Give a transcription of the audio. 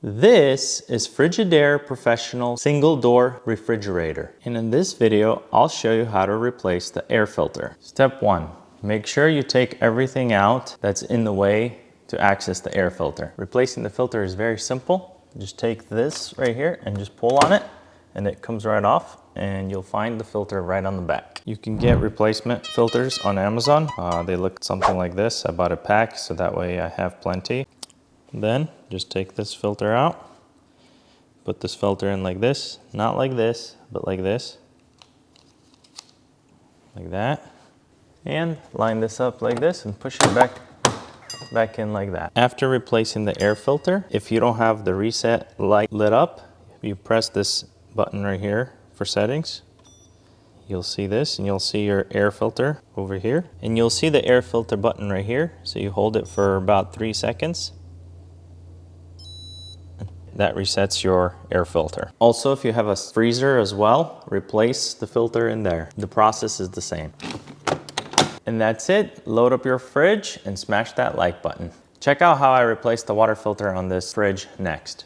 This is Frigidaire Professional single door refrigerator. And in this video, I'll show you how to replace the air filter. Step 1, make sure you take everything out that's in the way to access the air filter. Replacing the filter is very simple. Just take this right here and just pull on it and it comes right off and you'll find the filter right on the back. You can get replacement filters on Amazon. They look something like this. I bought a pack so that way I have plenty. Then just take this filter out, put this filter in like this, not like this, but like this, like that, and line this up like this and push it back in like that. After replacing the air filter, if you don't have the reset light lit up, you press this button right here for settings. You'll see this and you'll see your air filter over here, and you'll see the air filter button right here. So you hold it for about 3 seconds. That resets your air filter. Also, if you have a freezer as well, replace the filter in there. The process is the same. And that's it. Load up your fridge and smash that like button. Check out how I replaced the water filter on this fridge next.